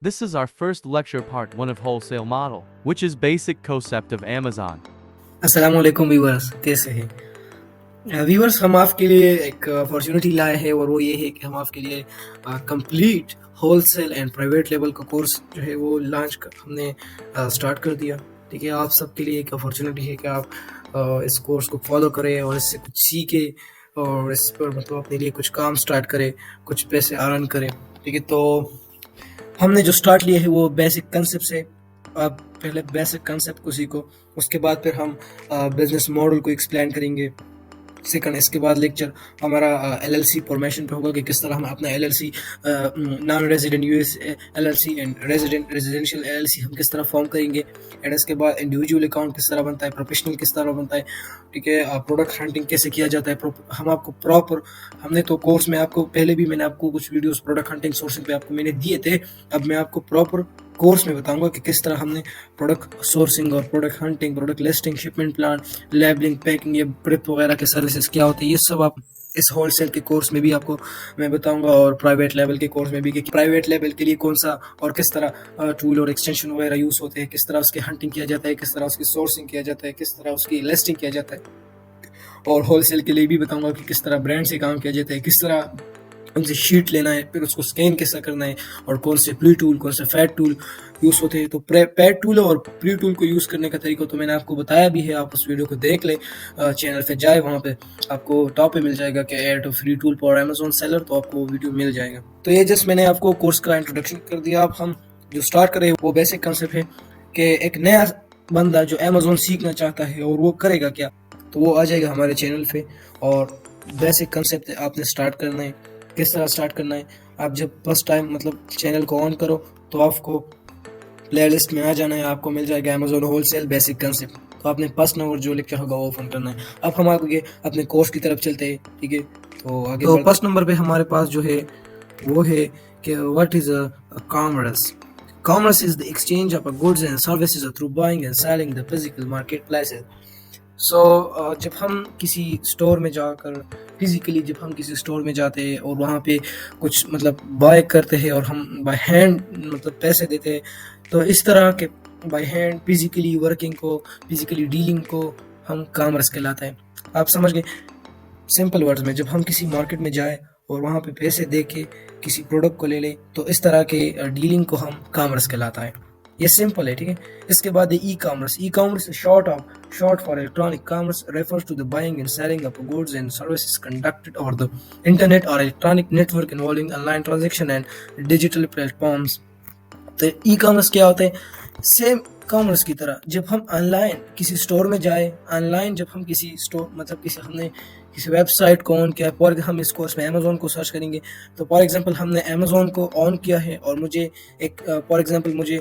This is our first lecture part 1 of wholesale model, which is basic concept of Amazon. अस्सलाम वालेकुम viewers, कैसे हैं viewers. हम आपके लिए एक अपॉर्चुनिटी लाए हैं और वो ये है कि हम आपके लिए complete wholesale and private level का कोर्स जो है वो हमने स्टार्ट कर दिया। ठीक है, आप सबके लिए एक अपॉर्चुनिटी है कि आप इस कोर्स को फॉलो करें और इससे कुछ सीखें और इस पर मतलब अपने लिए कुछ काम स्टार्ट करें, कुछ पैसे अर्न करें। ठीक है, तो हमने जो स्टार्ट लिया है वो बेसिक कंसेप्ट से। आप पहले बेसिक कंसेप्ट को सीखो, उसके बाद फिर हम बिजनेस मॉडल को एक्सप्लेन करेंगे। सेकंड, इसके बाद लेक्चर हमारा एलएलसी फॉर्मेशन पे होगा कि किस तरह हम अपना LLC, non resident US LLC and residential LLC हम किस तरह फॉर्म करेंगे। एंड इसके बाद इंडिविजुअल अकाउंट किस तरह बनता है, प्रोफेशनल किस तरह बनता है। ठीक है, प्रोडक्ट हंटिंग कैसे किया जाता है। हम आपको प्रॉपर, हमने तो कोर्स में आपको पहले भी मैंने आपको कुछ वीडियोस प्रोडक्ट हंटिंग सोर्सिंग पे आपको मैंने दिए थे। अब मैं आपको प्रॉपर कोर्स में बताऊंगा कि किस तरह हमने प्रोडक्ट सोर्सिंग और product hunting, product listing, shipment plan, labelling, packing, ये प्रेप वगैरह के सर्विसेज क्या होते हैं, ये सब आप इस होलसेल के कोर्स में भी आपको मैं बताऊंगा। और प्राइवेट लेवल के कोर्स में भी कि प्राइवेट लेवल के लिए कौन सा और किस तरह टूल और एक्सटेंशन वगैरह यूज होते हैं, किस तरह उसकी हंटिंग किया जाता है, किस तरह उसकी सोर्सिंग किया जाता है, किस तरह उसकी लिस्टिंग किया जाता है। और होलसेल के लिए भी बताऊंगा कि किस तरह ब्रांड से काम किया जाता है, किस तरह उनसे शीट लेना है, फिर उसको स्कैन कैसा करना है, और कौन से प्री टूल, कौन से फैट टूल यूज होते हैं। तो पैड टूल और प्री टूल को यूज करने का तरीका तो मैंने आपको बताया भी है। आप उस वीडियो को देख लें, चैनल पे जाए, वहाँ पे आपको टॉप पे मिल जाएगा कि add to free tool for Amazon seller, तो आपको वो वीडियो मिल जाएगा। तो ये जस्ट मैंने आपको कोर्स का इंट्रोडक्शन कर दिया। अब हम जो स्टार्ट करें वो बेसिक कंसेप्ट है कि एक नया बंदा जो अमेजोन सीखना चाहता है और वो करेगा क्या, तो वो आ जाएगा हमारे चैनल पे। और बेसिक कंसेप्ट आपने स्टार्ट करना है। किस तरह स्टार्ट करना है, आप जब फर्स्ट टाइम मतलब चैनल को ऑन करो तो आपको प्लेलिस्ट में आ जाना है, आपको मिल जाएगा अमेजोन होलसेल बेसिक कंसेप्ट। तो आपने फर्स्ट नंबर जो लेक्चर होगा वो ओपन करना है। अब हम आगे अपने कोर्स की तरफ चलते हैं। ठीक है, तो आगे तो फर्स्ट नंबर पे हमारे पास जो है वो है कि what is a commerce. Commerce is the exchange of goods and services through buying and selling the physical market places. जब हम किसी स्टोर में जाकर फिजिकली जब हम किसी स्टोर में जाते हैं और वहाँ पे कुछ मतलब बाय करते हैं और हम बाय हैंड मतलब पैसे देते हैं, तो इस तरह के बाय हैंड फिजिकली वर्किंग को, फिजिकली डीलिंग को हम कॉमर्स कहलाता है। आप समझ गए। सिंपल वर्ड्स में, जब हम किसी मार्केट में जाए और वहाँ पे पैसे दे के किसी प्रोडक्ट को ले लें, तो इस तरह के डीलिंग को हम कॉमर्स कहलाता है। ये सिंपल है। ठीक है, इसके बाद e commerce. E commerce short for electronic commerce, refers to the buying and selling of goods and services conducted over the internet or electronic network involving online transaction and digital platforms। तो e commerce क्या होता है? Same commerce की तरह जब हम online किसी store में जाए, ऑनलाइन जब हम किसी स्टोर मतलब हमने किसी वेबसाइट को ऑन किया, फॉर हम इस कोर्स में अमेजोन को सर्च करेंगे, तो फॉर एग्जांपल हमने अमेजोन को ऑन किया है और मुझे एक फॉर एग्जांपल मुझे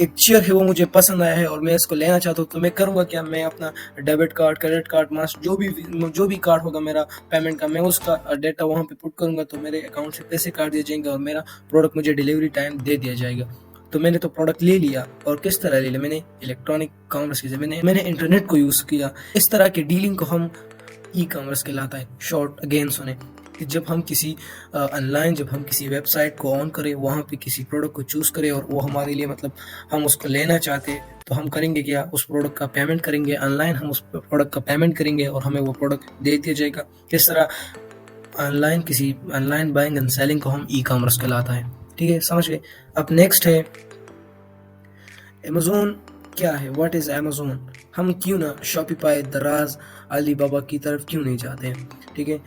एक चेयर है वो मुझे पसंद आया है और मैं इसको लेना चाहता हूँ, तो मैं करूँगा क्या, मैं अपना डेबिट कार्ड, क्रेडिट कार्ड, मास्ट जो भी कार्ड होगा मेरा पेमेंट का, मैं उसका डेटा वहाँ पे पुट करूँगा, तो मेरे अकाउंट से पैसे काट दिए जाएंगे और मेरा प्रोडक्ट मुझे डिलीवरी टाइम दे दिया जाएगा। तो मैंने तो प्रोडक्ट ले लिया, और किस तरह ले लिया, मैंने इलेक्ट्रॉनिक कॉमर्स की मैंने इंटरनेट को यूज़ किया। इस तरह की डीलिंग को हम ई कॉमर्स कहलाता है। शॉर्ट अगेन सुने कि जब हम किसी ऑनलाइन जब हम किसी वेबसाइट को ऑन करें, वहाँ पे किसी प्रोडक्ट को चूज़ करें और वो हमारे लिए मतलब हम उसको लेना चाहते हैं, तो हम करेंगे क्या, उस प्रोडक्ट का पेमेंट करेंगे ऑनलाइन, हम उस प्रोडक्ट का पेमेंट करेंगे और हमें वो प्रोडक्ट दे दिया जाएगा। किस तरह ऑनलाइन बाइंग एंड सेलिंग को हम ई कॉमर्स कहलाता है। ठीक है, समझ गए। अब नेक्स्ट है अमेजोन। क्या है, व्हाट इज अमेजोन। हम क्यों ना शॉपिफाई, दराज, अलीबाबा की तरफ क्यों नहीं जाते हैं। ठीक है,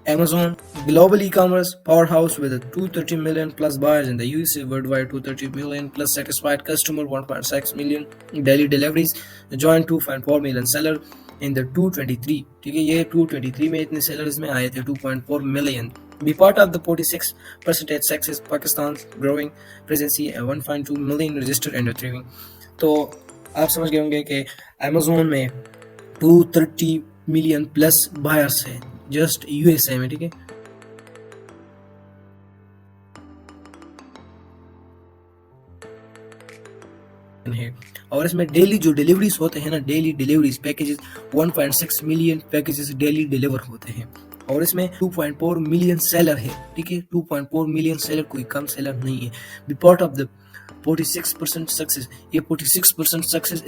Amazon, global e-commerce powerhouse with 230 million plus buyers in the USA, worldwide 230 million plus satisfied customer, 1.6 million daily deliveries, joined 2.4 million seller in the 223। ठीक है, ये 223 में इतने sellers में आए थे 2.4 million। Be part of the 46% success Pakistan's growing presence and 1.2 million registered and thriving। तो आप समझ गए होंगे कि Amazon में 230 मिलियन प्लस बायर्स है जस्ट यूएसए में। ठीक है, और इसमें डेली जो डिलीवरीज होते हैं ना, daily deliveries packages 1.6 million packages daily deliver होते हैं। और इसमें 2.4 मिलियन सेलर है, ठीक है। 2.4 मिलियन सेलर कोई कम सेलर नहीं है। Be part of the 46% success, ये 46% सक्सेस,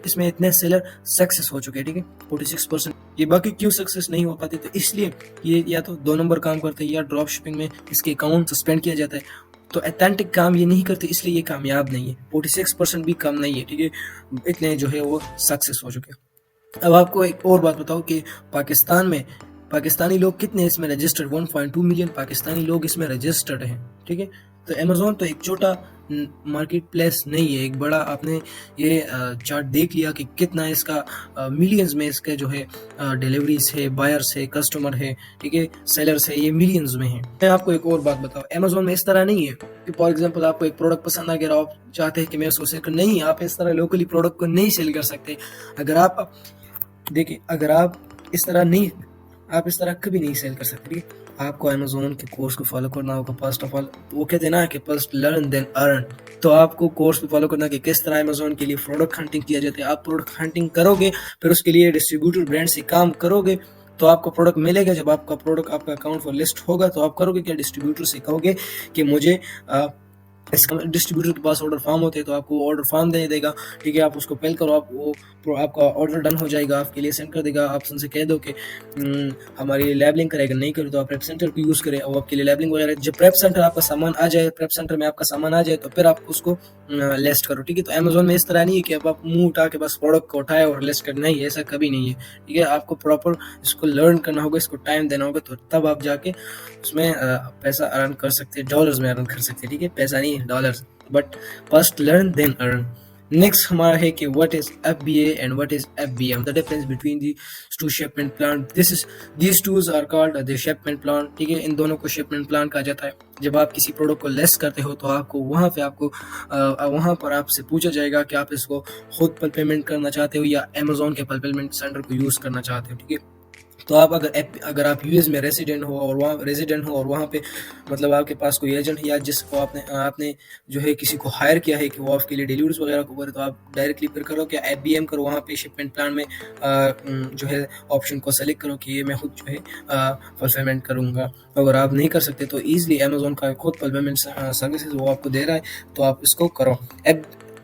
इसमें इतने सेलर सक्सेस हो चुके हैं, ठीक है। 46%। ये बाकी क्यों सक्सेस नहीं हो पाते, तो इसलिए ये या तो 2 नंबर काम करते हैं या ड्रॉप शिपिंग में इसके अकाउंट सस्पेंड किया जाता है। तो अथेंटिक काम ये नहीं करते, इसलिए ये कामयाब नहीं है। 46% भी कम नहीं है, ठीक है। इतने जो है वो सक्सेस हो चुके हैं। अब आपको एक और बात बताओ कि पाकिस्तान में पाकिस्तानी लोग कितने इसमें रजिस्टर्ड, 1.2 मिलियन पाकिस्तानी लोग इसमें रजिस्टर्ड हैं, ठीक है। तो अमेजोन तो एक छोटा मार्केट प्लेस नहीं है, एक बड़ा। आपने ये चार्ट देख लिया कि कितना इसका मिलियंस में इसके जो है डिलीवरीज है, बायर्स है, कस्टमर है, ठीक है, सेलर्स है, ये मिलियंस में है। मैं आपको एक और बात बताऊं, अमेजोन में इस तरह नहीं है कि फॉर एग्जांपल आपको एक प्रोडक्ट पसंद आ गया, आप चाहते हैं कि मैं उसको सेल करूं। नहीं, आप इस तरह लोकली प्रोडक्ट को नहीं सेल कर सकते। अगर आप देखिए, अगर आप इस तरह नहीं, आप इस तरह कभी नहीं सेल कर सकते, ठीक है। आपको अमेजोन के कोर्स को फॉलो करना होगा। फर्स्ट ऑफ ऑल वो कहते हैं ना कि फर्स्ट लर्न देन अर्न, तो आपको कोर्स को फॉलो करना कि किस तरह अमेजोन के लिए प्रोडक्ट हंटिंग किया जाता है। आप प्रोडक्ट हंटिंग करोगे, फिर उसके लिए डिस्ट्रीब्यूटर ब्रांड से काम करोगे, तो आपको प्रोडक्ट मिलेगा। जब आपका प्रोडक्ट आपका अकाउंट पर लिस्ट होगा, तो आप करोगे क्या, डिस्ट्रीब्यूटर से कहोगे कि मुझे इसका डिस्ट्रीब्यूटर के पास ऑर्डर फॉर्म होते हैं, तो आपको ऑर्डर फॉर्म दे देगा, ठीक है। आप उसको फिल करो, आप वो आपका ऑर्डर डन हो जाएगा, आपके लिए सेंड कर देगा। आप उनसे कह दो कि हमारी लेबलिंग करेगा, नहीं करे तो आप प्रेप सेंटर को यूज़ करें और आपके लिए लेबलिंग वगैरह। जब प्रेप सेंटर आपका सामान आ जाए, प्रेप सेंटर में आपका सामान आ जाए, तो फिर आप उसको लिस्ट करो, ठीक है। तो अमेजोन में इस तरह नहीं है कि अब आप मुंह उठा के बस प्रोडक्ट को उठाए और लिस्ट करना, नहीं, ऐसा कभी नहीं है, ठीक है। आपको प्रॉपर इसको लर्न करना होगा, इसको टाइम देना होगा, तो तब आप जाके उसमें पैसा अर्न कर सकते हैं, डॉलर्स में अर्न कर सकते हैं, ठीक है। पैसा नहीं, dollars. But first learn then earn. Next हमारा है कि what is FBA and what is FBM, the difference between the two shipment plan. These tools are called the shipment plan, ठीक है। इन दोनों को शिपमेंट प्लान कहा जाता है। जब आप किसी प्रोडक्ट को लेस करते हो, तो आपको वहाँ पर आपसे पूछा जाएगा कि आप इसको खुद पेमेंट करना चाहते हो या अमेजोन के फुलफिलमेंट सेंटर को यूज करना चाहते हो, ठीक है। तो आप अगर आप यूएस में रेजिडेंट हो और वहाँ पे मतलब आपके पास कोई एजेंट है या जिसको आपने जो है किसी को हायर किया है कि वो आपके लिए डिलीवरीज वगैरह को करे, तो आप डायरेक्टली फिर करो कि FBM करो। वहाँ पे शिपमेंट प्लान में जो है ऑप्शन को सेलेक्ट करो कि ये मैं खुद जो है फुलफिलमेंट करूँगा। अगर आप नहीं कर सकते तो ईजिली अमेजोन का खुद फुलफिलमेंट सर्विसेज वो आपको दे रहा है, तो आप इसको करो।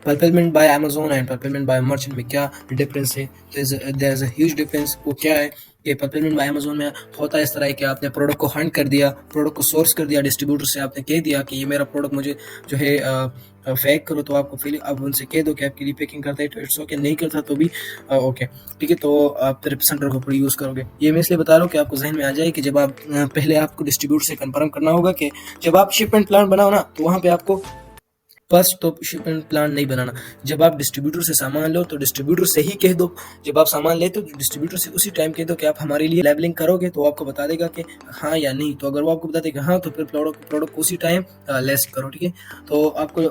Fulfilment by Amazon and fulfilment by merchant में क्या डिफरेंस है? There is a huge difference. वो क्या है कि फुलफिलमेंट बाय अमेजोन में होता है इस तरह है कि आपने प्रोडक्ट को हंट कर दिया, प्रोडक्ट को सोर्स कर दिया, डिस्ट्रीब्यूटर से आपने कह दिया कि ये मेरा प्रोडक्ट मुझे जो है फेक करो, तो आपको फिर अब उनसे कह दो कि आपके लिए पैकिंग करता है तो इट्स ओके, नहीं करता तो भी ओके, ठीक है। तो आप ट्रिप सेंटर को पूरी यूज़ करोगे। ये मैं इसलिए बता रहा हूँ कि आपको जहन में आ जाए कि जब आप पहले आपको डिस्ट्रीब्यूटर से कंफर्म करना होगा कि जब आप शिपमेंट प्लान बनाओ ना, तो वहाँ पे आपको फर्स्ट तो शिपमेंट प्लान नहीं बनाना। जब आप डिस्ट्रीब्यूटर से सामान लो, तो डिस्ट्रीब्यूटर से ही कह दो। जब आप सामान लेते हो तो डिस्ट्रीब्यूटर से उसी टाइम कह दो कि आप हमारे लिए लेबलिंग करोगे, तो आपको बता देगा कि हाँ या नहीं। तो अगर वो आपको बता देगा हाँ, तो फिर प्रोडक्ट को उसी टाइम लेस करो, ठीक है। तो आपको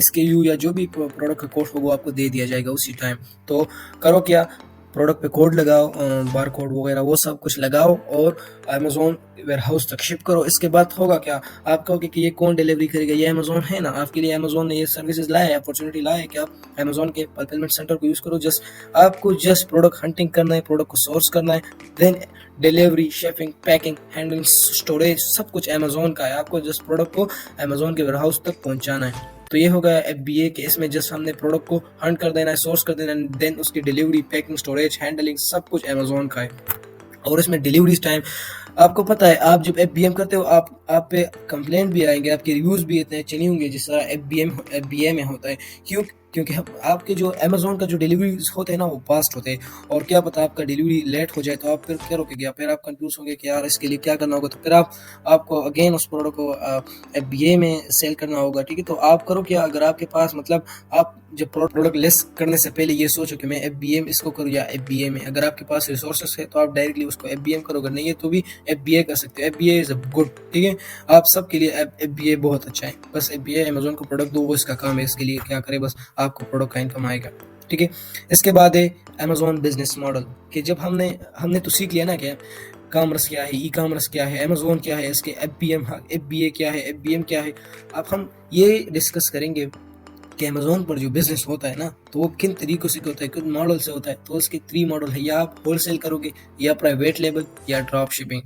SKU या जो भी प्रोडक्ट का कोड होगा आपको दे दिया जाएगा उसी टाइम। तो करो क्या, प्रोडक्ट पे कोड लगाओ, बार कोड वगैरह वो सब कुछ लगाओ और अमेजोन वेयर हाउस तक शिप करो। इसके बाद होगा क्या, आप कहोगे कि ये कौन डिलीवरी करेगा, ये अमेजोन है ना। आपके लिए अमेजोन ने ये सर्विसेज लाया है, अपॉर्चुनिटी लाया है कि आप अमेजोन के फुलफिलमेंट सेंटर को यूज़ करो। आपको जस्ट प्रोडक्ट हंटिंग करना है, प्रोडक्ट को सोर्स करना है, then delivery, shipping, packing, handling, storage सब कुछ अमेजोन का है। आपको जस्ट प्रोडक्ट को अमेजोन के वेयर हाउस तक पहुंचाना है। तो ये हो गया FBA के, इसमें जस्ट हमने प्रोडक्ट को हंट कर देना है, सोर्स कर देना है, देन उसकी डिलीवरी, पैकिंग, स्टोरेज, हैंडलिंग सब कुछ अमेजोन का है। और इसमें डिलीवरी टाइम आपको पता है, आप जब FBM करते हो आप पे कंप्लेंट भी आएंगे, आपके रिव्यूज भी इतने अच्छे नहीं होंगे जिस तरह FBA में होता है। क्योंकि आपके जो अमेजोन का जो डिलीवरी होते हैं ना वो फास्ट होते हैं, और क्या पता आपका डिलीवरी लेट हो जाए तो आप फिर क्या रोकेंगे, फिर आप कंफ्यूज होंगे कि यार इसके लिए क्या करना होगा। तो फिर आपको अगेन उस प्रोडक्ट को FBA में सेल करना होगा, ठीक है। तो आप करो क्या, अगर आपके पास मतलब आप जब प्रोडक्ट लेस करने से पहले ये सोचो कि मैं FBM इसको करूँ या FBA में। अगर आपके पास रिसोर्सेस है तो आप डायरेक्टली उसको FBM करो, अगर नहीं है तो भी FBA कर सकते हो। FBA इज अ गुड, ठीक है। आप सबके लिए FBA बहुत अच्छा है। बस FBA अमेजोन को प्रोडक्ट दो, वो इसका काम है, इसके लिए क्या करे, बस आपको प्रोडक्ट का इनकम आएगा, ठीक है। इसके बाद है अमेजोन बिजनेस मॉडल, कि जब हमने तो सीख लिया ना कि कॉमर्स क्या है, ई कॉमर्स क्या है, अमेजोन क्या है, इसके FBA क्या है, FBM क्या है। अब हम ये डिस्कस करेंगे कि अमेज़ोन पर जो बिज़नेस होता है ना, तो वो किन तरीकों से होता है, किन मॉडल से होता है। तो उसके 3 मॉडल है, या आप होलसेल करोगे, या प्राइवेट लेबल, या ड्रॉप शिपिंग।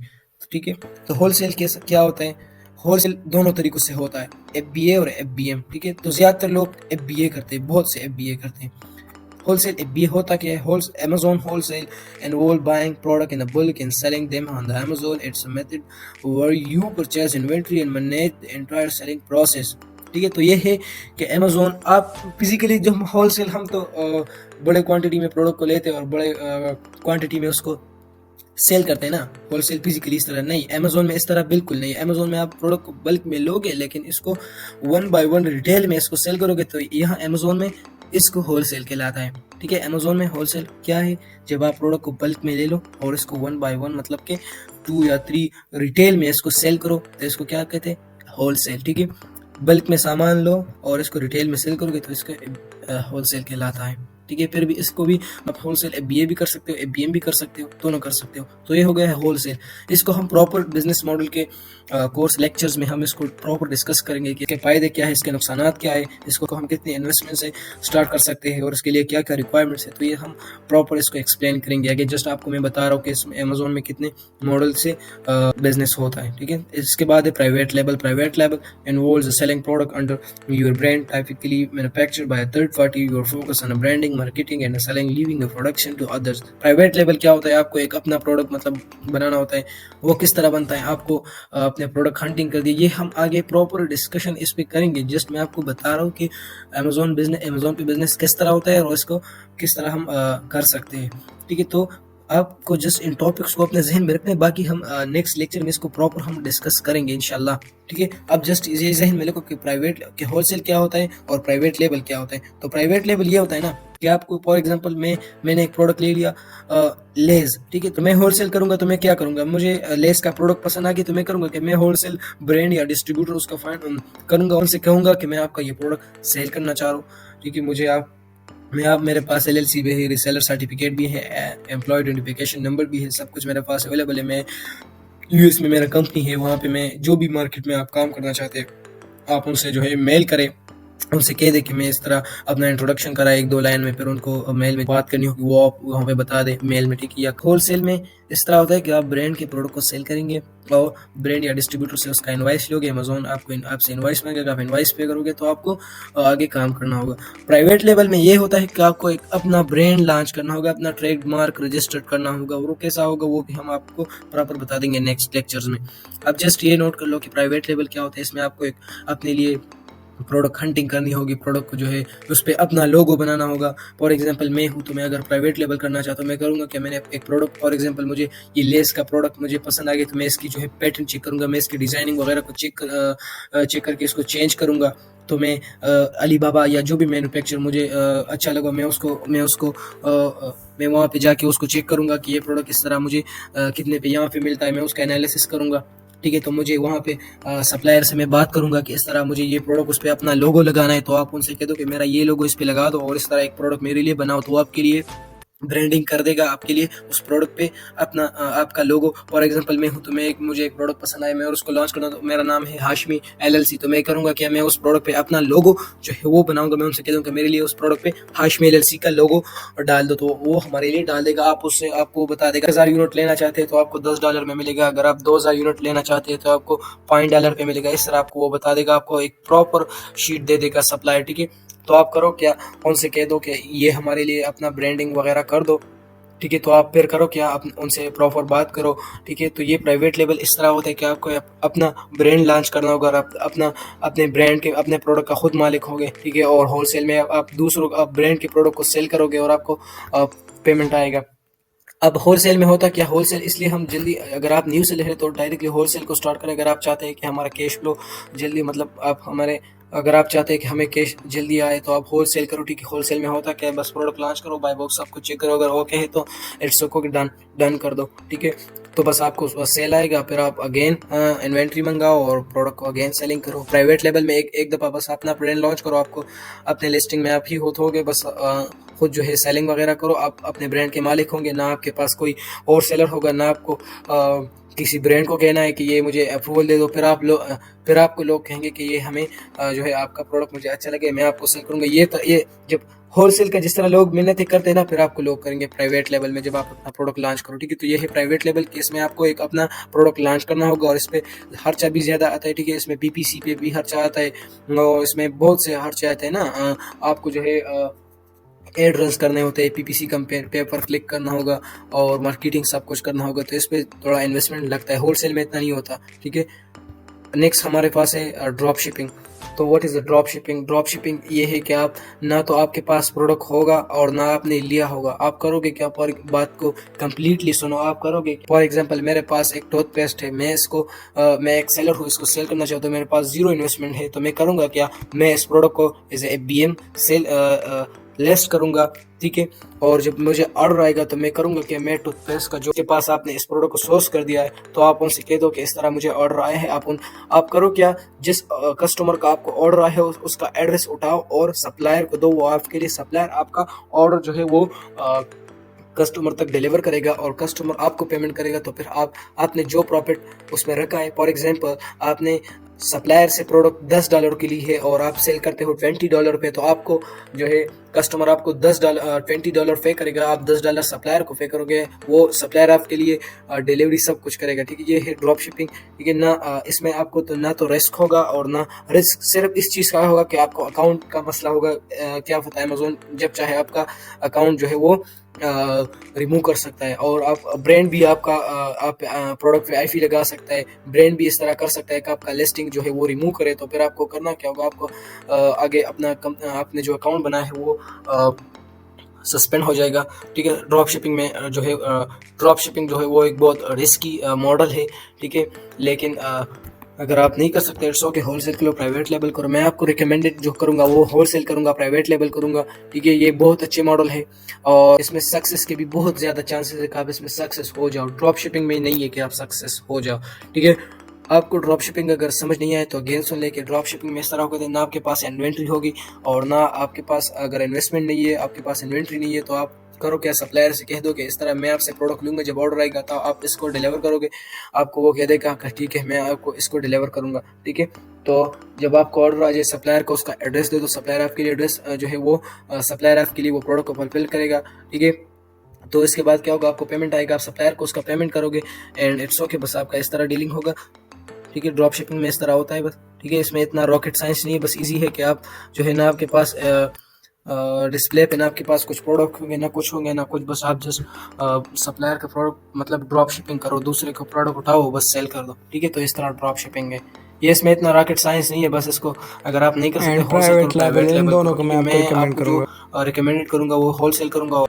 ठीक है, तो होलसेल कैसे क्या होता है? होलसेल दोनों तरीकों से होता है, एफबीए और एफबीएम। ठीक है, तो ज़्यादातर लोग एफबीए करते हैं, बहुत से एफबीए करते हैं। होलसेल एफबीए होता क्या है? Amazon wholesale involve buying product in a bulk and selling them on the Amazon. It's a method where you purchase inventory and manage the entire selling process. ठीक है, तो ये है कि Amazon आप फिजिकली जब होलसेल हम तो बड़े क्वांटिटी में प्रोडक्ट को लेते हैं और बड़े क्वांटिटी में उसको सेल करते हैं ना। होलसेल फिजिकली इस तरह नहीं, अमेजोन में इस तरह बिल्कुल नहीं। अमेजोन में आप प्रोडक्ट को बल्क में लोगे, लेकिन इसको 1 बाय 1 रिटेल में इसको सेल करोगे, तो यहाँ अमेजोन में इसको होलसेल कहलाता है। ठीक है, अमेजोन में होलसेल क्या है? जब आप प्रोडक्ट को बल्क में ले लो और इसको 1 बाय 1 मतलब के 2 या 3 रिटेल में इसको सेल करो, तो इसको क्या कहते हैं? होलसेल। ठीक है, बल्क में सामान लो और इसको रिटेल में सेल करोगे तो इसका होलसेल कहलाता है। ठीक है, फिर भी इसको भी आप होलसेल एफबीए भी कर सकते हो, एफबीएम भी कर सकते हो, दोनों कर सकते हो। तो ये हो गया है होलसेल। इसको हम प्रॉपर बिजनेस मॉडल के कोर्स लेक्चर्स में हम इसको प्रॉपर डिस्कस करेंगे कि इसके फायदे क्या है, इसके नुकसानात क्या है, इसको हम कितनी इन्वेस्टमेंट से स्टार्ट कर सकते हैं और इसके लिए क्या क्या रिक्वायरमेंट्स है। तो ये हम प्रॉपर इसको एक्सप्लेन करेंगे। आगे जस्ट आपको मैं बता रहा हूँ कि इसमें अमेजोन में कितने मॉडल से बिजनेस होता है। ठीक है, इसके बाद है private label. Private label involves selling product under your brand, typically manufactured by a third party. Your focus on branding, marketing and selling, leaving the production to others. Private label क्या होता है? आपको एक अपना प्रोडक्ट मतलब बनाना होता है। वो किस तरह बनता है? आपको अपने प्रोडक्ट हंटिंग कर दी। ये हम आगे प्रॉपर डिस्कशन इस पे करेंगे। जस्ट मैं आपको बता रहा हूँ कि अमेजोन पे बिजनेस किस तरह होता है और इसको किस तरह हम कर सकते हैं। ठीक है, तो आपको जस्ट इन टॉपिक्स को अपने जहन में रखना है। बाकी हम नेक्स्ट लेक्चर में इसको प्रॉपर हम डिस्कस करेंगे इंशाल्लाह। ठीक है, अब जस्ट ये जहन में रखो कि प्राइवेट के होलसेल क्या होता है और प्राइवेट लेबल क्या होता है। तो प्राइवेट लेबल ये होता है ना कि आपको फॉर एग्जांपल मैंने एक प्रोडक्ट ले लिया लेज। ठीक है, तो मैं होलसेल करूंगा तो मैं क्या करूंगा? मुझे लेस का प्रोडक्ट पसंद आ गया तो मैं करूंगा कि मैं होलसेल ब्रांड या डिस्ट्रीब्यूटर उसका फाइंड करूंगा, उनसे कहूंगा कि मैं आपका ये प्रोडक्ट सेल करना चाह रहा हूँ। ठीक है, मेरे पास एलएलसी भी है, रिसेलर सर्टिफिकेट भी है, एम्प्लॉय आइडेंटिफिकेशन नंबर भी है, सब कुछ मेरे पास अवेलेबल है। मैं यूएस में मेरा कंपनी है, वहाँ पे मैं जो भी मार्केट में आप काम करना चाहते हैं आप उनसे जो है मेल करें, उनसे कह दे कि मैं इस तरह अपना इंट्रोडक्शन करा 1-2 लाइन में, फिर उनको मेल में बात करनी होगी, वो आप वहाँ पे बता दे मेल में। ठीक है, या होलसेल में इस तरह होता है कि आप ब्रांड के प्रोडक्ट को सेल करेंगे और ब्रांड या डिस्ट्रीब्यूटर से उसका इनवाइस लोगे। अमेजोन आपसे इनवाइस मांगेगा, आप इनवाइस पे करोगे तो आपको आगे काम करना होगा। प्राइवेट लेवल में ये होता है कि आपको एक अपना ब्रांड लॉन्च करना होगा, अपना ट्रेडमार्क रजिस्टर्ड करना होगा। वो कैसा होगा वो भी हम आपको प्रॉपर बता देंगे नेक्स्ट लेक्चर्स में। अब जस्ट ये नोट कर लो कि प्राइवेट लेवल क्या होता है। इसमें आपको एक अपने लिए प्रोडक्ट हंटिंग करनी होगी, प्रोडक्ट को जो है उस पर अपना लोगो बनाना होगा। फॉर एग्जांपल मैं हूँ तो मैं अगर प्राइवेट लेवल करना चाहता हूँ मैं करूँगा कि मैंने एक प्रोडक्ट, फॉर एग्जांपल मुझे ये लेस का प्रोडक्ट मुझे पसंद आ गया तो मैं इसकी जो है पैटर्न चेक करूँगा, मैं इसकी डिज़ाइनिंग वगैरह को चेक करके इसको चेंज करूँगा। तो मैं अलीबाबा या जो भी मैन्युफैक्चर मुझे अच्छा लगा मैं वहाँ पे जाके उसको चेक करूँगा कि ये प्रोडक्ट इस तरह मुझे कितने पे यहाँ पे मिलता है, मैं उसका एनालिसिस करूँगा। ठीक है, तो मुझे वहाँ पे सप्लायर से मैं बात करूंगा कि इस तरह मुझे ये प्रोडक्ट उस पर अपना लोगो लगाना है, तो आप उनसे कह दो कि मेरा ये लोगो इस पे लगा दो और इस तरह एक प्रोडक्ट मेरे लिए बनाओ, तो आपके लिए ब्रांडिंग कर देगा, आपके लिए उस प्रोडक्ट पे अपना आपका लोगो। फॉर एग्जांपल मैं हूँ तो मुझे एक प्रोडक्ट पसंद आया, मैं उसको लॉन्च करना, तो मेरा नाम है हाशमी एलएलसी, तो मैं करूँगा कि मैं उस प्रोडक्ट पे अपना लोगो जो है वो बनाऊंगा। मैं उनसे कह दूँगा मेरे लिए उस प्रोडक्ट पे हाशमी एलएलसी का लोगो डाल दो, तो वो हमारे लिए डाल देगा। आप उससे आपको बता देगा 1000 यूनिट लेना चाहते हैं तो आपको $10 में मिलेगा, अगर आप 2000 यूनिट लेना चाहते हैं तो आपको $5 पे मिलेगा। इस तरह आपको वो बता देगा, आपको एक प्रॉपर शीट दे देगा सप्लायर। ठीक है, तो आप करो क्या, उनसे कह दो कि ये हमारे लिए अपना ब्रांडिंग वगैरह कर दो। ठीक है, तो आप फिर करो क्या, उनसे प्रॉपर बात करो। ठीक है, तो ये प्राइवेट लेवल इस तरह होता है कि आपको अपना ब्रांड लॉन्च करना होगा और आप अपने ब्रांड के अपने प्रोडक्ट का खुद मालिक होगे। ठीक है, और होलसेल में आप दूसरों आप ब्रांड के प्रोडक्ट को सेल करोगे और आपको पेमेंट आएगा। अब होलसेल में होता क्या, होलसेल इसलिए हम जल्दी, अगर आप न्यू से ले रहे तो डायरेक्टली होलसेल को स्टार्ट करें। अगर आप चाहते हैं कि हमारा कैश फ्लो जल्दी, मतलब अगर आप चाहते हैं कि हमें कैश जल्दी आए तो आप होलसेल करो। ठीक है, होलसेल में होता क्या है, बस प्रोडक्ट लॉन्च करो, बाय बॉक्स सब कुछ चेक करो, अगर ओके है तो इट्स ओके, डन कर दो। ठीक है, तो बस आपको सेल आएगा, फिर आप अगेन इन्वेंट्री मंगाओ और प्रोडक्ट को अगेन सेलिंग करो। प्राइवेट लेवल में एक दफ़ा बस अपना ब्रांड लॉन्च करो, आपको अपने लिस्टिंग में आप ही होगे, बस खुद जो है सेलिंग वगैरह करो, आप अपने ब्रांड के मालिक होंगे, ना आपके पास कोई और सेलर होगा, ना आपको किसी ब्रांड को कहना है कि ये मुझे अप्रूवल दे दो, फिर आपको लोग कहेंगे कि ये हमें जो है आपका प्रोडक्ट मुझे अच्छा लगे, मैं आपको सेल करूँगा। ये जब होलसेल का जिस तरह लोग मेहनत करते हैं ना, फिर आपको लोग करेंगे प्राइवेट लेवल में जब आप अपना प्रोडक्ट लॉन्च करो, ठीक है। तो ये है प्राइवेट लेवल की, इसमें आपको एक अपना प्रोडक्ट लॉन्च करना होगा और इस पर खर्चा भी ज़्यादा आता है, ठीक है। इसमें PPC पे भी खर्चा आता है और इसमें बहुत से खर्चे आते हैं ना। आपको जो है एड रन करने होते हैं, PPC कंपेयर पे पर क्लिक करना होगा और मार्केटिंग सब कुछ करना होगा, तो इस पर थोड़ा इन्वेस्टमेंट लगता है। होलसेल में इतना नहीं होता, ठीक है। नेक्स्ट हमारे पास है ड्रॉप शिपिंग। तो what is the drop shipping? Drop shipping ये है कि आप ना तो आपके पास प्रोडक्ट होगा और ना आपने लिया होगा, आप करोगे क्या? पर बात को कंप्लीटली सुनो। आप करोगे, फॉर एग्जांपल मेरे पास एक टूथपेस्ट है, मैं एक सेलर हूँ, इसको सेल करना चाहता हूँ, मेरे पास जीरो इन्वेस्टमेंट है, तो मैं करूँगा क्या? मैं इस प्रोडक्ट को as a BM sell list करूँगा, ठीक है। और जब मुझे ऑर्डर आएगा तो मैं करूँगा कि मैं टूथपेस्ट का जो के पास आपने इस प्रोडक्ट को सोर्स कर दिया है, तो आप उनसे कह दो कि इस तरह मुझे ऑर्डर आया है। आप करो क्या? जिस कस्टमर का आपको ऑर्डर आया है उसका एड्रेस उठाओ और सप्लायर को दो, वो आपके लिए सप्लायर आपका ऑर्डर जो है वो कस्टमर तक डिलीवर करेगा और कस्टमर आपको पेमेंट करेगा। तो फिर आपने जो प्रॉफिट उसमें रखा है, फॉर एग्जांपल आपने सप्लायर से प्रोडक्ट $10 की ली है और आप सेल करते हो $20 पे, तो आपको जो है कस्टमर आपको $20 पे करेगा, आप $10 सप्लायर को पे करोगे, वो सप्लायर आपके लिए डिलीवरी सब कुछ करेगा, ठीक है। ये है ड्रॉप शिपिंग, ठीक है ना। इसमें आपको तो ना तो रिस्क होगा और ना रिस्क सिर्फ इस चीज़ का होगा कि आपको अकाउंट का मसला होगा। क्या पता है अमेज़न जब चाहे आपका अकाउंट जो है वो रिमूव कर सकता है, और आप ब्रांड भी आपका आप प्रोडक्ट पे IP लगा सकता है, ब्रांड भी इस तरह कर सकता है कि आपका लिस्टिंग जो है वो रिमूव करे। तो फिर आपको करना क्या होगा? आपको आगे आपने जो अकाउंट बनाया है वो सस्पेंड हो जाएगा, ठीक है। ड्रॉप शिपिंग में ड्रॉप शिपिंग जो है वो एक बहुत रिस्की मॉडल है, ठीक है। लेकिन अगर आप नहीं कर सकते, इट्स ओके, होलसेल करो, प्राइवेट लेवल करो। मैं आपको रिकमेंडेड जो करूंगा वो होलसेल करूंगा, प्राइवेट लेवल करूंगा, ठीक है। ये बहुत अच्छे मॉडल है और इसमें सक्सेस के भी बहुत ज़्यादा चांसेस है कि आप इसमें सक्सेस हो जाओ। ड्रॉप शिपिंग में नहीं है कि आप सक्सेस हो जाओ, ठीक है। आपको ड्रॉप शिपिंग अगर समझ नहीं आए तो अगेन सुन ले कि ड्रॉप शिपिंग में इस तरह होगा, ना आपके पास इन्वेंट्री होगी और ना आपके पास, अगर इन्वेस्टमेंट नहीं है, आपके पास इन्वेंट्री नहीं है, तो आप करो क्या? सप्लायर से कह दो कि इस तरह मैं आपसे प्रोडक्ट लूंगा, जब ऑर्डर आएगा तो आप इसको डिलीवर करोगे। आपको वो कह देगा ठीक है, मैं आपको इसको डिलीवर करूंगा, ठीक है। तो जब आपको ऑर्डर आ जाए, सप्लायर को उसका एड्रेस दे दो, सप्लायर आपके लिए एड्रेस जो है वो सप्लायर आपके लिए वो प्रोडक्ट को फुलफिल करेगा, ठीक है। तो इसके बाद क्या होगा? आपको पेमेंट आएगा, आप सप्लायर को उसका पेमेंट करोगे एंड इट्स ओके। बस आपका इस तरह डीलिंग होगा, ठीक है। ड्रॉप शिपिंग में इस तरह होता है बस, ठीक है। इसमें इतना रॉकेट साइंस नहीं है, बस इजी है कि आप जो है ना आपके पास डिस्प्ले पे ना आपके पास कुछ प्रोडक्ट होंगे, ना कुछ होंगे ना कुछ, बस आप जस्ट सप्लायर का प्रोडक्ट मतलब ड्रॉप शिपिंग करो, दूसरे को प्रोडक्ट उठाओ, बस सेल कर दो, ठीक है। तो इस तरह ड्रॉप शिपिंग है ये, इसमें इतना रॉकेट साइंस नहीं है। बस इसको अगर आप नहीं कर सकते प्राइवेट लेवल, इन दोनों को मैं आपको रिकमेंड करूंगा, रिकमेंडेड करूंगा वो होलसेल करूंगा।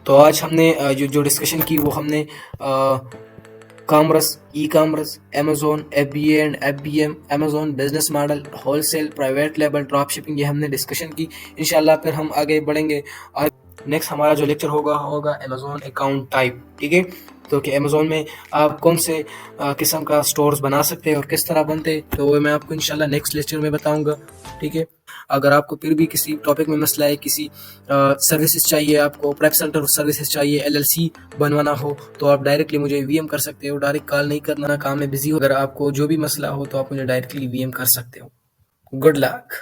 तो आज हमने जो डिस्कशन की वो हमने commerce, e-commerce, Amazon, FBA and FBM, Amazon business model, wholesale, private level, drop shipping, ये हमने डिस्कशन की। इंशाल्लाह फिर हम आगे बढ़ेंगे। नेक्स्ट हमारा जो लेक्चर होगा अमेज़न अकाउंट टाइप, ठीक है। तो कि अमेज़न में आप कौन से किस्म का स्टोर्स बना सकते हैं और किस तरह बनते हैं, तो वो मैं आपको इंशाल्लाह नेक्स्ट लेक्चर में बताऊंगा, ठीक है। अगर आपको फिर भी किसी टॉपिक में मसला है, किसी सर्विसेज चाहिए, आपको प्रेप सेंटर सर्विसेज चाहिए, LLC बनवाना हो, तो आप डायरेक्टली मुझे VM कर सकते हो, डायरेक्ट कॉल नहीं करना, काम में बिजी हो। अगर आपको जो भी मसला हो तो आप मुझे डायरेक्टली VM कर सकते हो। Good luck.